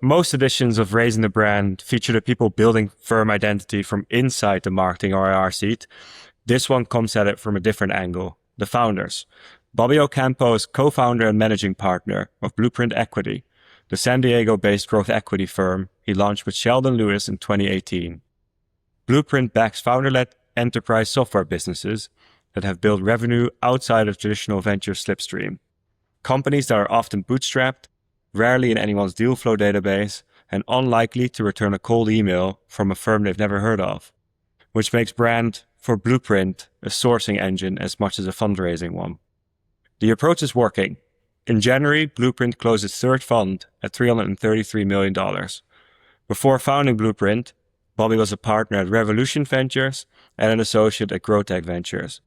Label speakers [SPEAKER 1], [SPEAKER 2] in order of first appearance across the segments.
[SPEAKER 1] Most editions of Raising the Brand feature the people building firm identity from inside the marketing or IR seat. This one comes at it from a different angle, the founders. Bobby Ocampo is co-founder and managing partner of Blueprint Equity, the San Diego-based growth equity firm he launched with Sheldon Lewis in 2018. Blueprint backs founder-led enterprise software businesses that have built revenue outside of traditional venture slipstream. Companies that are often bootstrapped, rarely in anyone's deal flow database, and unlikely to return a cold email from a firm they've never heard of, which makes brand for Blueprint a sourcing engine as much as a fundraising one. The approach is working. In January, Blueprint closed its third fund at $333 million. Before founding Blueprint, Bobby was a partner at Revolution Ventures and an associate at Growtech Ventures.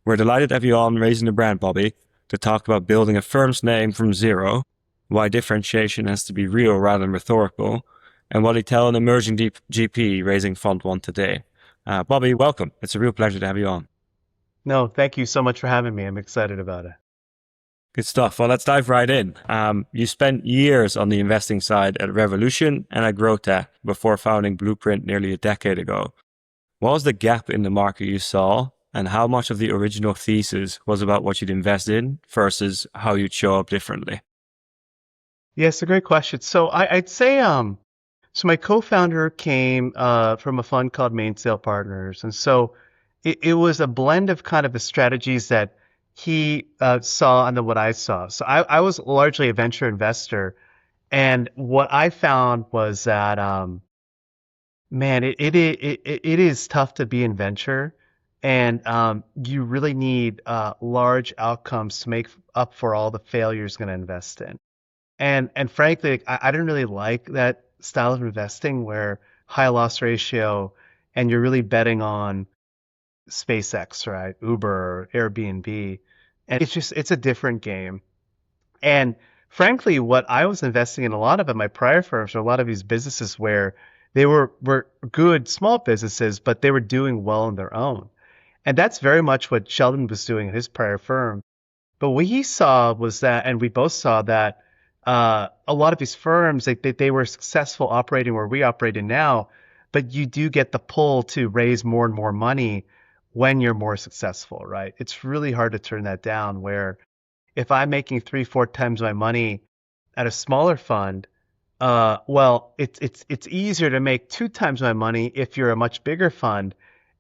[SPEAKER 1] We're delighted to have you on Raising the Brand, Bobby, to talk about building a firm's name from zero, why differentiation has to be real rather than rhetorical, and what he tell an emerging GP raising Fund 1 today. Bobby, welcome. It's a real pleasure to have you on.
[SPEAKER 2] No, thank you so much for having me. I'm excited about it.
[SPEAKER 1] Good stuff. Well, let's dive right in. You spent years on the investing side at Revolution and at Growtech before founding Blueprint nearly a decade ago. What was the gap in the market you saw, and how much of the original thesis was about what you'd invest in versus how you'd show up differently?
[SPEAKER 2] Yeah, it's a great question. So I'd say, so my co-founder came from a fund called Mainsail Partners, and so it was a blend of kind of the strategies that he saw and then what I saw. So I was largely a venture investor, and what I found was that, man, it is tough to be in venture, and you really need large outcomes to make up for all the failures you're going to invest in. And frankly, like, I didn't really like that style of investing where high loss ratio and you're really betting on SpaceX, right? Uber, Airbnb. And it's a different game. And frankly, what I was investing in a lot of at my prior firms are a lot of these businesses where they were good small businesses, but they were doing well on their own. And that's very much what Sheldon was doing at his prior firm. But what he saw was that, and we both saw that a lot of these firms, they were successful operating where we operate in now, but you do get the pull to raise more and more money when you're more successful, right? It's really hard to turn that down. Where if I'm making 3, 4 times my money at a smaller fund, well, it's easier to make 2 times my money if you're a much bigger fund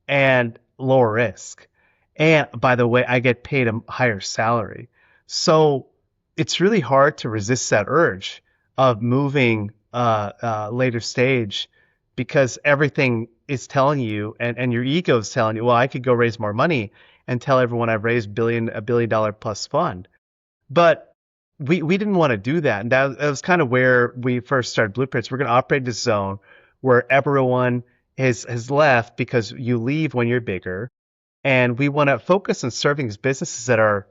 [SPEAKER 2] and lower risk. And by the way, I get paid a higher salary. So it's really hard to resist that urge of moving later stage because everything is telling you and your ego is telling you, well, I could go raise more money and tell everyone I've raised a billion dollar plus fund. But we didn't want to do that. And that was kind of where we first started Blueprints. We're going to operate this zone where everyone has left because you leave when you're bigger. And we want to focus on serving these businesses that are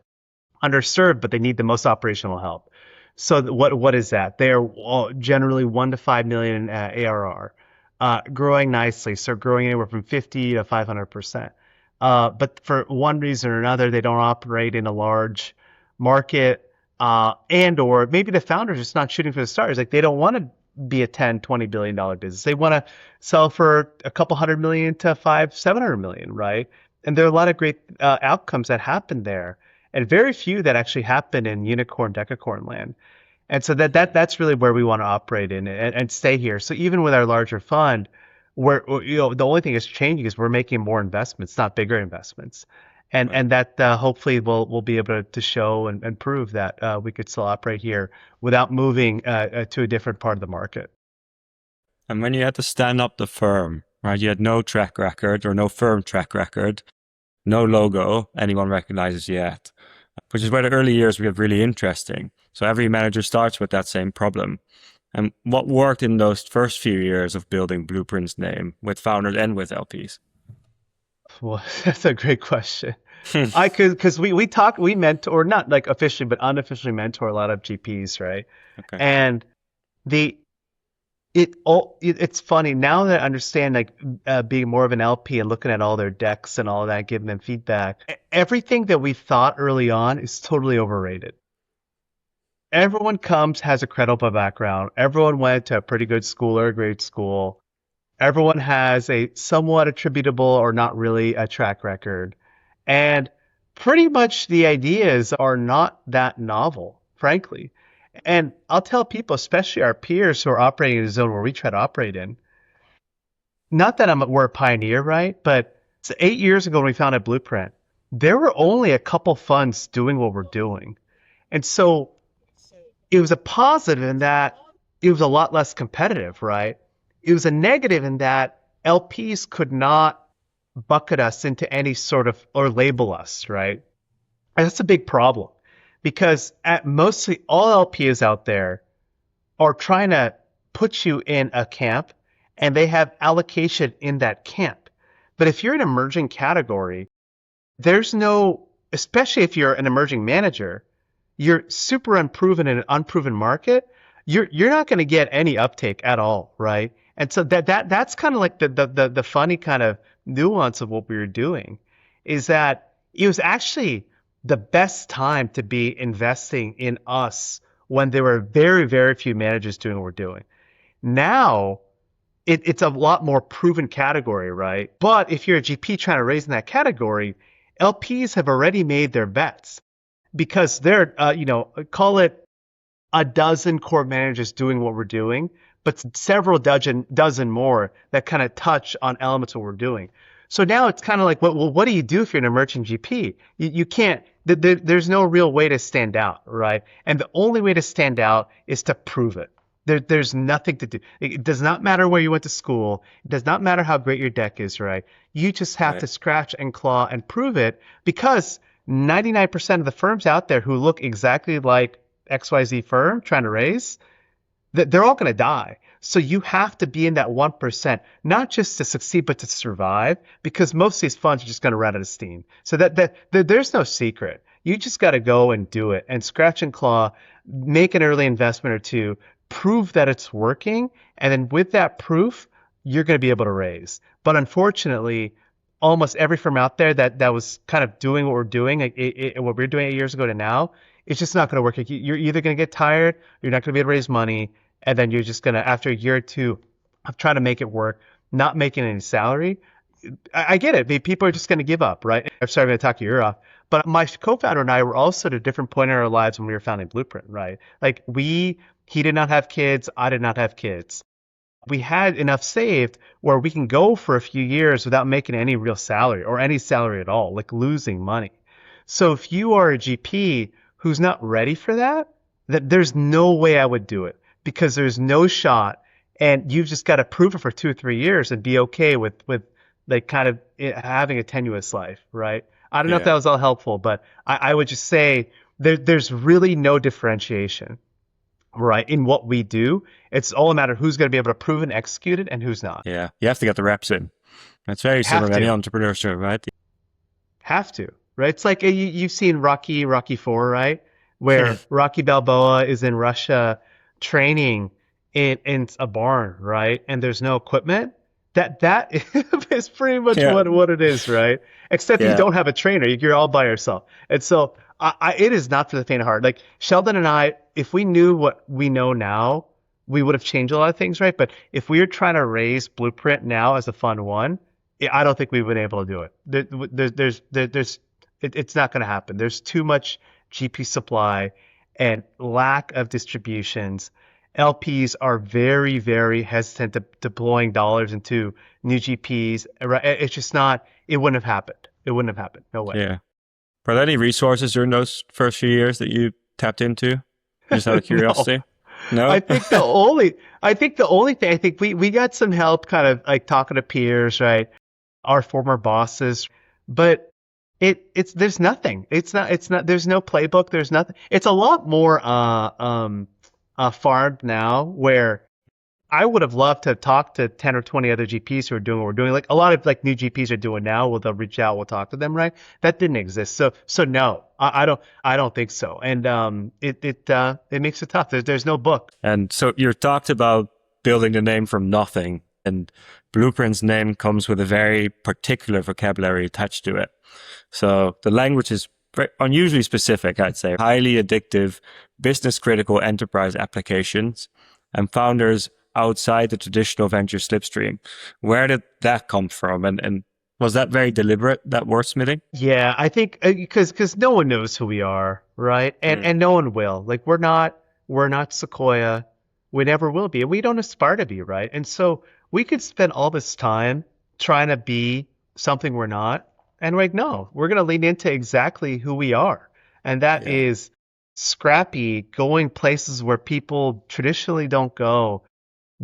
[SPEAKER 2] underserved, but they need the most operational help. So what is that? They are all generally 1 to 5 million ARR, growing nicely. So growing anywhere from 50 to 500%. But for one reason or another, they don't operate in a large market, and or maybe the founders are just not shooting for the stars. Like they don't want to be a 10, $20 billion business. They want to sell for a couple 100 million to 500, 700 million, right? And there are a lot of great outcomes that happen there, and very few that actually happen in unicorn, decacorn land. And so that's really where we want to operate in and stay here. So even with our larger fund, the only thing that's changing is we're making more investments, not bigger investments,
[SPEAKER 1] Right.
[SPEAKER 2] and that hopefully we'll be able to show and prove that we could still operate here without moving to a different part of the market.
[SPEAKER 1] And when you had to stand up the firm, right, you had no track record or no firm track record, no logo anyone recognizes yet, which is where the early years get really interesting. So every manager starts with that same problem. And what worked in those first few years of building Blueprint's name with founders and with LPs?
[SPEAKER 2] Well, that's a great question. I could because we mentor, not like officially but unofficially mentor a lot of GPs, right?
[SPEAKER 1] Okay.
[SPEAKER 2] And the it's funny now that I understand, like being more of an LP and looking at all their decks and all that, giving them feedback. Everything that we thought early on is totally overrated. everyone comes, has a credible background. Everyone went to a pretty good school or a great school. Everyone has a somewhat attributable or not really a track record. And pretty much the ideas are not that novel, frankly. And I'll tell people, especially our peers who are operating in a zone where we try to operate in, not that we're a pioneer, right? But 8 years ago when we founded Blueprint, there were only a couple funds doing what we're doing. And so it was a positive in that it was a lot less competitive, right? It was a negative in that LPs could not bucket us into any sort of or label us, right? And that's a big problem because at mostly all LPs out there are trying to put you in a camp and they have allocation in that camp. But if you're an emerging category, there's no, especially if you're an emerging manager, you're super unproven in an unproven market, you're not going to get any uptake at all, right? And so that's kind of like the funny kind of nuance of what we were doing is that it was actually the best time to be investing in us when there were very, very few managers doing what we're doing. Now it's a lot more proven category, right? But if you're a GP trying to raise in that category, LPs have already made their bets because they're, call it a dozen core managers doing what we're doing, but several dozen more that kind of touch on elements of what we're doing. So now it's kind of like, well, what do you do if you're an emerging GP? You can't, there's no real way to stand out, right? And the only way to stand out is to prove it. There's nothing to do. It does not matter where you went to school. It does not matter how great your deck is, right? You just have to scratch and claw and prove it because 99% of the firms out there who look exactly like XYZ firm trying to raise, they're all going to die. So you have to be in that 1%, not just to succeed, but to survive, because most of these funds are just going to run out of steam. So that there's no secret. You just got to go and do it and scratch and claw, make an early investment or two, prove that it's working. And then with that proof, you're going to be able to raise. But unfortunately, almost every firm out there that was kind of doing what we're doing, what we were doing 8 years ago to now, it's just not going to work. You're either going to get tired, you're not going to be able to raise money, and then you're just going to, after a year or two of trying to make it work, not making any salary. I get it. People are just going to give up, right? I'm sorry, I'm going to talk your ear off. But my co-founder and I were also at a different point in our lives when we were founding Blueprint, right? Like he did not have kids. I did not have kids. We had enough saved where we can go for a few years without making any real salary or any salary at all, like losing money. So if you are a GP who's not ready for that there's no way I would do it because there's no shot. And you've just got to prove it for 2 or 3 years and be okay with like kind of having a tenuous life, right? I don't know if that was all helpful, but I would just say there's really no differentiation, right, in what we do. It's all a matter of who's going to be able to prove and execute it and who's not.
[SPEAKER 1] Yeah, you have to get the reps in. That's very similar to any entrepreneurship, right?
[SPEAKER 2] Have to, right? It's like you've seen Rocky 4, right? Where Rocky Balboa is in Russia training in a barn, right? And there's no equipment. That is pretty much what it is, right? Except you don't have a trainer. You're all by yourself. And so it is not for the faint of heart. Like Sheldon and I, if we knew what we know now, we would have changed a lot of things, right? But if we were trying to raise Blueprint now as a fund one, I don't think we would be able to do it. It's not going to happen. There's too much GP supply and lack of distributions. LPs are very, very hesitant to deploying dollars into new GPs. It's just not, it wouldn't have happened. It wouldn't have happened. No way.
[SPEAKER 1] Yeah. Were there any resources during those first few years that you tapped into? Just out of curiosity? No?
[SPEAKER 2] I think the only thing, we got some help kind of like talking to peers, right? Our former bosses, but there's nothing. It's not, there's no playbook. There's nothing. It's a lot more, farmed now where I would have loved to talk to 10 or 20 other GPs who are doing what we're doing. Like a lot of like new GPs are doing now. They'll reach out, we'll talk to them, right? That didn't exist. So no, I don't think so. And it makes it tough. There's no book.
[SPEAKER 1] And so you talked about building the name from nothing, and Blueprint's name comes with a very particular vocabulary attached to it. So the language is very unusually specific, I'd say. Highly addictive, business critical enterprise applications and founders outside the traditional venture slipstream. Where did that come from? And was that very deliberate, that wordsmithing?
[SPEAKER 2] Yeah, I think because no one knows who we are, right?
[SPEAKER 1] Mm,
[SPEAKER 2] And no one will. Like we're not Sequoia. We never will be. And we don't aspire to be, right? And so we could spend all this time trying to be something we're not. And we're like, no, we're gonna lean into exactly who we are. And that
[SPEAKER 1] yeah,
[SPEAKER 2] is scrappy, going places where people traditionally don't go,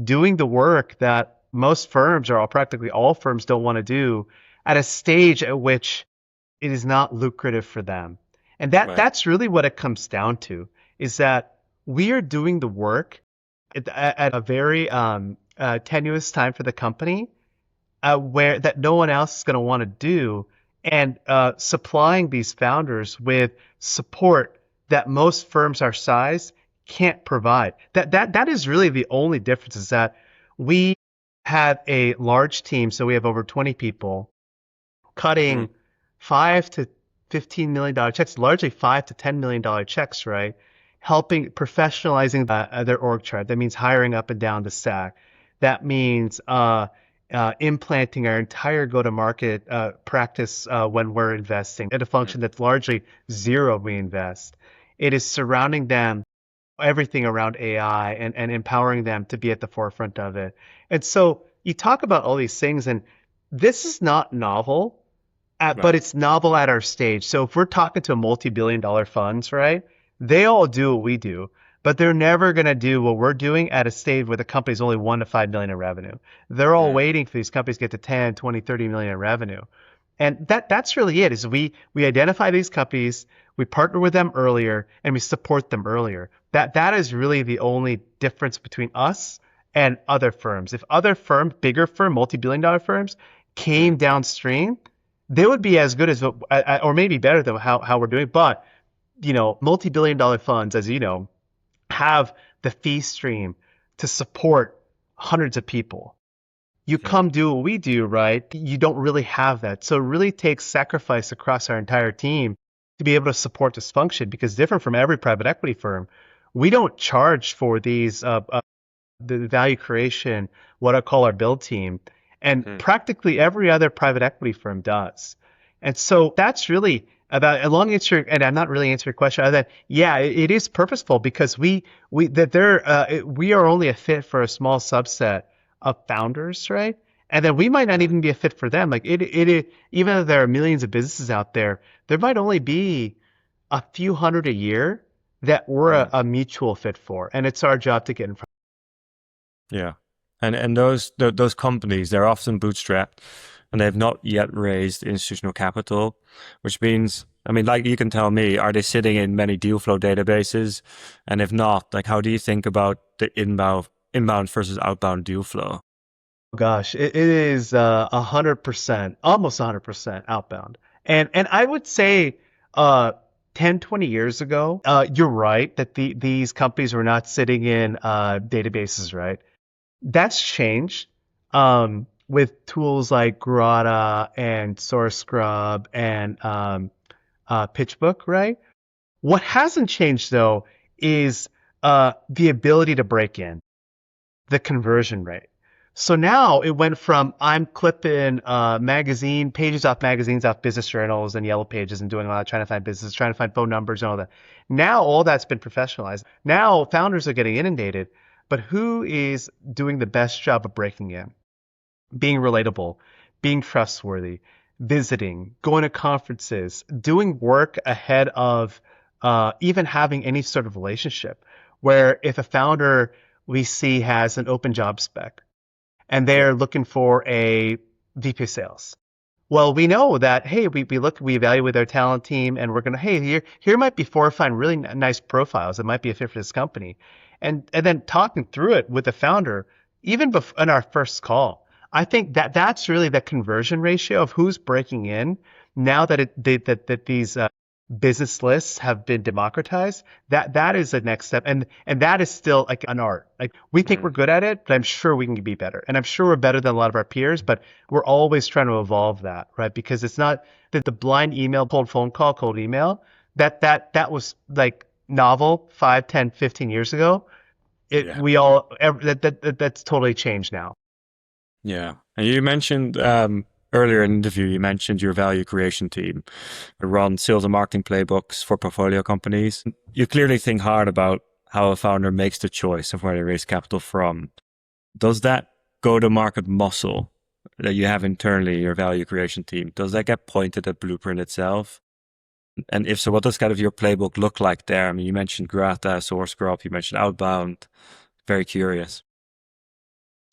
[SPEAKER 2] doing the work that most firms or practically all firms don't want to do at a stage at which it is not lucrative for them. And
[SPEAKER 1] right.
[SPEAKER 2] that's really what it comes down to, is that we are doing the work at a very tenuous time for the company, where that no one else is going to want to do, and supplying these founders with support that most firms our size can't provide. That is really the only difference, is that we have a large team, so we have over 20 people
[SPEAKER 1] Mm,
[SPEAKER 2] cutting $5 to $15 million checks, largely $5 to $10 million checks, right? Helping professionalizing their org chart. That means hiring up and down the stack. That means implanting our entire go-to-market practice when we're investing at a
[SPEAKER 1] mm,
[SPEAKER 2] function that's largely zero reinvest. It is surrounding them everything around AI and empowering them to be at the forefront of it. And so you talk about all these things, and this is not novel, but
[SPEAKER 1] right.
[SPEAKER 2] it's novel at our stage. So if we're talking to multi-billion-dollar funds, right? They all do what we do, but they're never going to do what we're doing at a stage where the company's only 1 to 5 million in revenue. They're all
[SPEAKER 1] Mm,
[SPEAKER 2] waiting for these companies to get to 10, 20, 30 million in revenue. And that's really it, is we identify these companies, we partner with them earlier, and we support them earlier. That is really the only difference between us and other firms. If other firms, bigger firm, multi-billion-dollar firms, came
[SPEAKER 1] mm,
[SPEAKER 2] downstream, they would be as good as, or maybe better than how we're doing. But multi-billion-dollar funds, as you know, have the fee stream to support hundreds of people. You
[SPEAKER 1] yeah.
[SPEAKER 2] come do what we do, right? You don't really have that. So it really takes sacrifice across our entire team to be able to support this function, because different from every private equity firm, we don't charge for these the value creation, what I call our build team, and
[SPEAKER 1] Mm,
[SPEAKER 2] practically every other private equity firm does. And so that's really about a long answer, and I'm not really answering your question other than, yeah, it is purposeful, because we are only a fit for a small subset of founders, right? And then we might not
[SPEAKER 1] yeah.
[SPEAKER 2] even be a fit for them. Like even though there are millions of businesses out there, there might only be a few hundred a year that we're
[SPEAKER 1] Mm.
[SPEAKER 2] a mutual fit for, and it's our job to get in front.
[SPEAKER 1] Yeah. And those companies, they're often bootstrapped and they've not yet raised institutional capital, which means, I mean, like you can tell me, are they sitting in many deal flow databases? And if not, like how do you think about the inbound versus outbound deal flow?
[SPEAKER 2] Gosh, it is 100%, almost 100% outbound. And I would say 10, 20 years ago, you're right that these companies were not sitting in databases, right? That's changed with tools like Grata and SourceScrub and PitchBook, right? What hasn't changed though is the ability to break in, the conversion rate. So now it went from I'm clipping magazine pages off magazines off business journals and yellow pages and doing a lot of trying to find business, trying to find phone numbers and all that. Now all that's been professionalized. Now founders are getting inundated, but who is doing the best job of breaking in? Being relatable, being trustworthy, visiting, going to conferences, doing work ahead of even having any sort of relationship. Where if a founder we see has an open job spec and
[SPEAKER 1] Yeah.
[SPEAKER 2] they're looking for a VP sales. Well, we know that, hey, we evaluate our talent team, and we're gonna, hey, here might be 4 or 5 really nice profiles that might be a fit for this company, and then talking through it with the founder, even in our first call. I think that's really the conversion ratio of who's breaking in now that that these business lists have been democratized, that is the next step. And that is still like an art. Like we think we're
[SPEAKER 1] Mm.
[SPEAKER 2] good at it, but I'm sure we can be better. And I'm sure we're better than a lot of our peers, but we're always trying to evolve that, right? Because it's not that the blind email, cold phone call, cold email, that was like novel 5, 10, 15 years ago.
[SPEAKER 1] Yeah.
[SPEAKER 2] That's totally changed now.
[SPEAKER 1] Yeah. And you mentioned earlier in the interview, you mentioned your value creation team run sales and marketing playbooks for portfolio companies. You clearly think hard about how a founder makes the choice of where to raise capital from. Does that go to market muscle that you have internally, your value creation team, does that get pointed at Blueprint itself? And if so, what does kind of your playbook look like there? I mean, you mentioned Grata, Source Group, you mentioned Outbound. Very curious.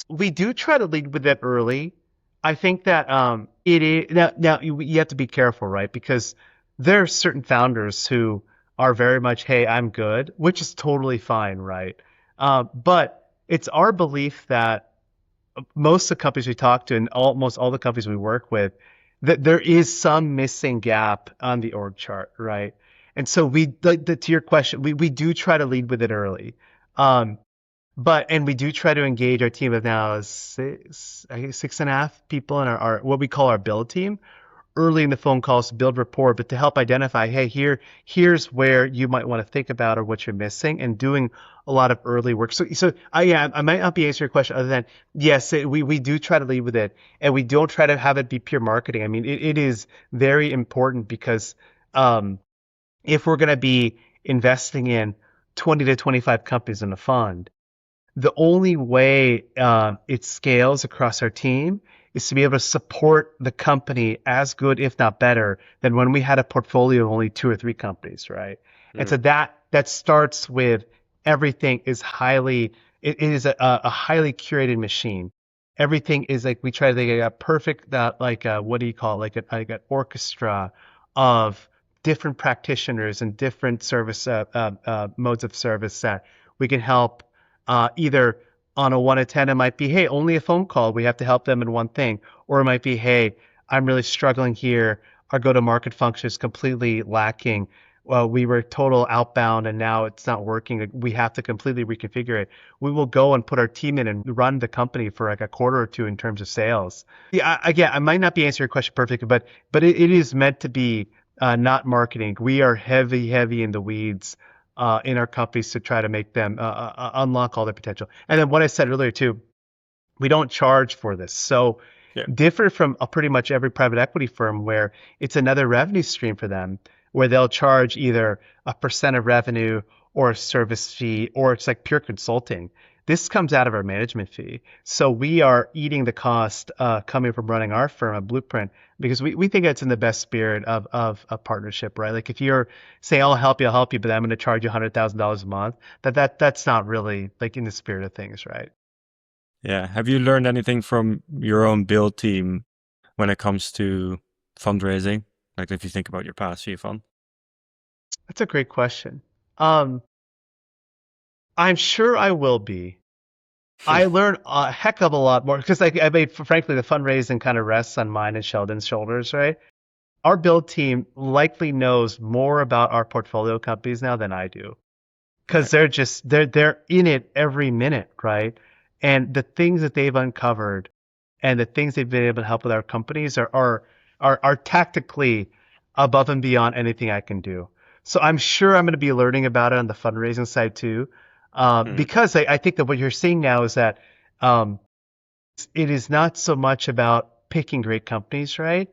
[SPEAKER 2] We do try to lead with it early. I think that it is now you have to be careful, right? Because there are certain founders who are very much, hey, I'm good, which is totally fine, right? But it's our belief that most of the companies we talk to and almost all the companies we work with, that there is some missing gap on the org chart, right? And so to your question, we do try to lead with it early. Um, and we do try to engage our team of now I guess 6.5 people in our what we call our build team early in the phone calls to build rapport, but to help identify, hey, here's where you might want to think about or what you're missing, and doing a lot of early work. Yeah, I might not be answering your question other than yes, we do try to lead with it, and we don't try to have it be pure marketing. I mean, it is very important because um, if we're going to be investing in 20 to 25 companies in a fund, the only way it scales across our team is to be able to support the company as good, if not better, than when we had a portfolio of only 2 or 3 companies, right? And so
[SPEAKER 1] Mm,
[SPEAKER 2] that starts with everything is it is a highly curated machine. Everything is like we try to make a perfect what do you call it? Like an orchestra of different practitioners and different service modes of service that we can help either on a 1 to 10, it might be, hey, only a phone call. We have to help them in one thing. Or it might be, hey, I'm really struggling here. Our go to market function is completely lacking. Well, we were total outbound and now it's not working. We have to completely reconfigure it. We will go and put our team in and run the company for like a quarter or two in terms of sales. Yeah, again, I might not be answering your question perfectly, but it is meant to be not marketing. We are heavy in the weeds in our companies to try to make them unlock all their potential. And then what I said earlier too, we don't charge for this. So
[SPEAKER 1] yeah.
[SPEAKER 2] different from pretty much every private equity firm where it's another revenue stream for them, where they'll charge either a percent of revenue or a service fee, or it's like pure consulting. This comes out of our management fee. So we are eating the cost coming from running our firm at Blueprint because we think it's in the best spirit of a partnership, right? Like if you're saying, I'll help you, but I'm going to charge you $100,000 a month, that's not really like in the spirit of things, right?
[SPEAKER 1] Yeah. Have you learned anything from your own build team when it comes to fundraising? Like if you think about your past few fund?
[SPEAKER 2] That's a great question. Um, I'm sure I will be. I learn a heck of a lot more because, like, I mean, frankly, the fundraising kind of rests on mine and Sheldon's shoulders, right? Our build team likely knows more about our portfolio companies now than I do because
[SPEAKER 1] Right.
[SPEAKER 2] they're in it every minute, right? And the things that they've uncovered and the things they've been able to help with our companies are tactically above and beyond anything I can do. So I'm sure I'm going to be learning about it on the fundraising side too,
[SPEAKER 1] Mm,
[SPEAKER 2] because I think that what you're seeing now is that um, it is not so much about picking great companies, right?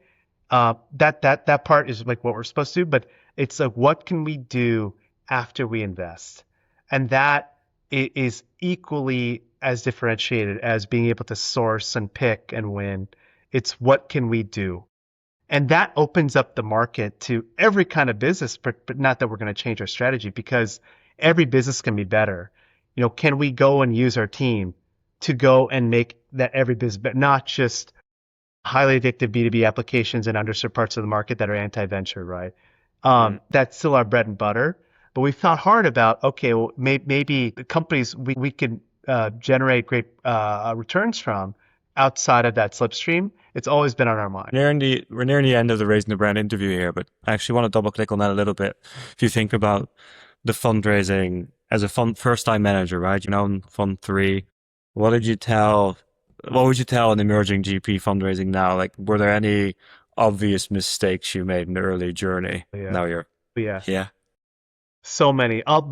[SPEAKER 2] That part is like what we're supposed to do, but it's like what can we do after we invest, and that is equally as differentiated as being able to source and pick and win. It's what can we do, and that opens up the market to every kind of business. But not that we're going to change our strategy because every business can be better. You know, can we go and use our team to go and make that every business, but not just highly addictive B2B applications in underserved parts of the market that are anti-venture, right?
[SPEAKER 1] mm,
[SPEAKER 2] That's still our bread and butter. But we've thought hard about, okay, maybe the companies we could generate great returns from outside of that slipstream. It's always been on our mind.
[SPEAKER 1] We're nearing the end of the Raising the Brand interview here, but I actually want to double click on that a little bit. If you think about the fundraising as a first time manager, right? You know, in Fund 3, what did you tell, what would you tell an emerging GP fundraising now? Like, were there any obvious mistakes you made in the early journey?
[SPEAKER 2] Yeah.
[SPEAKER 1] Now you're,
[SPEAKER 2] Yeah.
[SPEAKER 1] yeah,
[SPEAKER 2] So many. I'll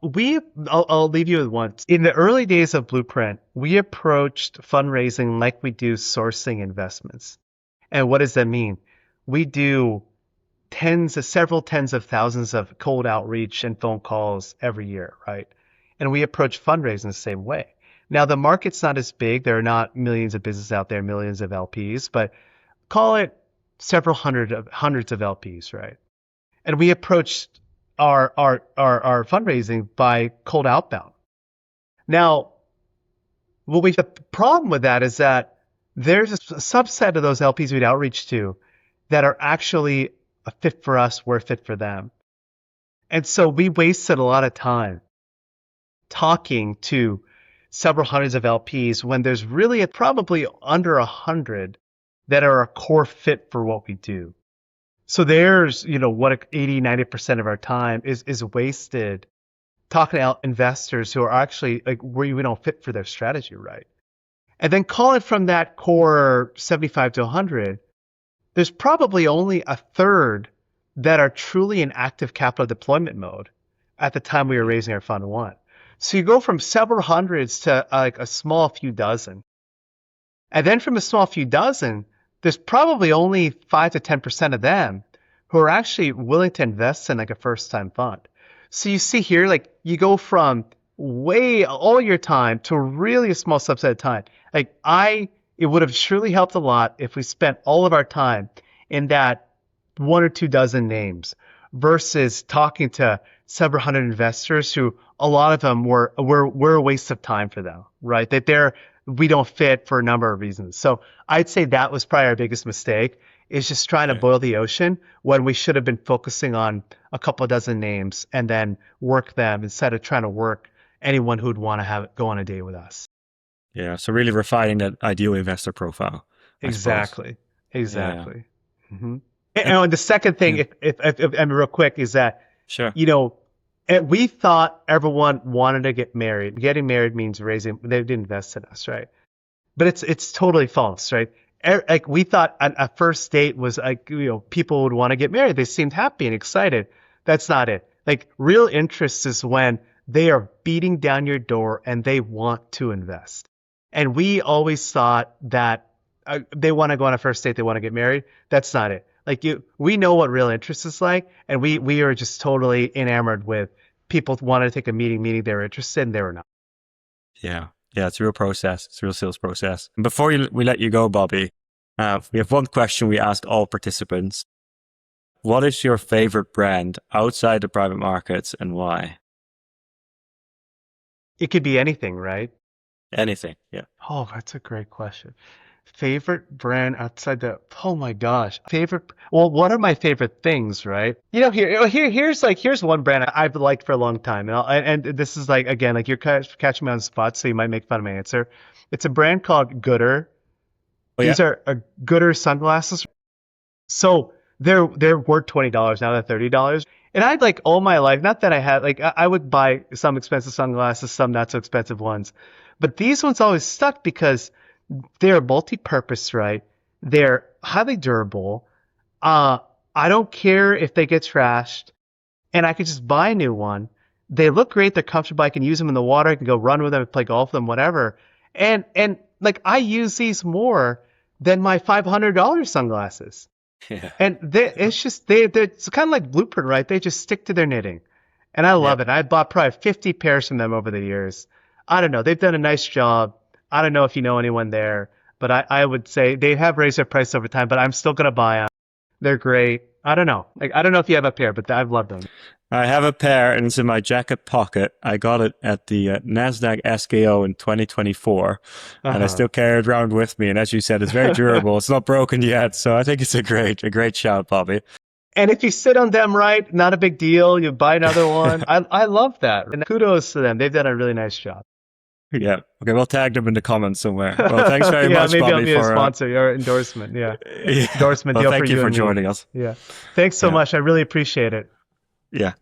[SPEAKER 2] leave you with one. In the early days of Blueprint, we approached fundraising like we do sourcing investments. And what does that mean? We do several tens of thousands of cold outreach and phone calls every year, right? And we approach fundraising the same way. Now, the market's not as big. There are not millions of businesses out there, millions of LPs, but call it several hundreds of LPs, right? And we approached our fundraising by cold outbound. Now, the problem with that is that there's a subset of those LPs we'd outreach to that are actually a fit for us, we're a fit for them. And so we wasted a lot of time talking to several hundreds of LPs when there's really probably under 100 that are a core fit for what we do. So there's, what 80, 90% of our time is wasted talking to investors who are actually like we don't fit for their strategy, right? And then call it from that core 75 to 100, there's probably only a third that are truly in active capital deployment mode at the time we were raising our fund one. So you go from several hundreds to like a small few dozen. And then from a small few dozen, there's probably only 5 to 10% of them who are actually willing to invest in like a first time fund. So you see here, like you go from way all your time to really a small subset of time. It would have surely helped a lot if we spent all of our time in that 1 or 2 dozen names versus talking to several hundred investors who a lot of them were a waste of time for them, right? We don't fit for a number of reasons. So I'd say that was probably our biggest mistake, is just trying to boil the ocean when we should have been focusing on a couple dozen names and then work them instead of trying to work anyone who'd want to go on a date with us.
[SPEAKER 1] yeah. So really refining that ideal investor profile.
[SPEAKER 2] Exactly.
[SPEAKER 1] Yeah.
[SPEAKER 2] Mm-hmm. And the second thing,
[SPEAKER 1] Yeah.
[SPEAKER 2] if I mean, real quick, is that,
[SPEAKER 1] Sure.
[SPEAKER 2] we thought everyone wanted to get married. Getting married means they didn't invest in us, right? But it's totally false, right? Like we thought a first date was like, people would want to get married. They seemed happy and excited. That's not it. Like real interest is when they are beating down your door and they want to invest. And we always thought that they want to go on a first date, they want to get married. That's not it. Like we know what real interest is like, and we are just totally enamored with people wanting to take a meeting they were interested and they were not.
[SPEAKER 1] Yeah. Yeah, it's a real process. It's a real sales process. And before we let you go, Bobby, we have one question we ask all participants. What is your favorite brand outside the private markets and why?
[SPEAKER 2] It could be anything, right?
[SPEAKER 1] Anything. Yeah.
[SPEAKER 2] Oh, that's a great question. Favorite brand outside oh my gosh. Well, what are my favorite things, right? Here's one brand I've liked for a long time. And this is like, again, like you're catching me on the spot, so you might make fun of my answer. It's a brand called Gooder.
[SPEAKER 1] Oh, yeah.
[SPEAKER 2] These are Gooder sunglasses. So they're worth $20 now, they're $30. And I'd like all my life, not that I had, like I would buy some expensive sunglasses, some not so expensive ones. But these ones always stuck because they're multi-purpose, right? They're highly durable. I don't care if they get trashed, and I could just buy a new one. They look great. They're comfortable. I can use them in the water. I can go run with them, play golf with them, whatever. And like I use these more than my $500 sunglasses.
[SPEAKER 1] Yeah.
[SPEAKER 2] And it's kind of like Blueprint, right? They just stick to their knitting, and I love it. I bought probably 50 pairs from them over the years. I don't know. They've done a nice job. I don't know if you know anyone there, but I would say they have raised their price over time, but I'm still going to buy them. They're great. I don't know. Like, I don't know if you have a pair, but I've loved them.
[SPEAKER 1] I have a pair and it's in my jacket pocket. I got it at the NASDAQ SKO in 2024 and I still carry it around with me. And as you said, it's very durable. It's not broken yet. So I think it's a great shout, Bobby.
[SPEAKER 2] And if you sit on them right, not a big deal. You buy another one. I love that. And kudos to them. They've done a really nice job.
[SPEAKER 1] Yeah. Okay, we'll tag them in the comments somewhere. Well, thanks very
[SPEAKER 2] Yeah,
[SPEAKER 1] much,
[SPEAKER 2] maybe I'll
[SPEAKER 1] Bobby,
[SPEAKER 2] be a
[SPEAKER 1] for
[SPEAKER 2] sponsor or endorsement. Yeah,
[SPEAKER 1] yeah.
[SPEAKER 2] endorsement
[SPEAKER 1] Well,
[SPEAKER 2] deal for
[SPEAKER 1] thank you
[SPEAKER 2] you
[SPEAKER 1] for
[SPEAKER 2] and me.
[SPEAKER 1] joining us.
[SPEAKER 2] Yeah. Thanks so
[SPEAKER 1] Yeah.
[SPEAKER 2] much. I really appreciate it.
[SPEAKER 1] Yeah.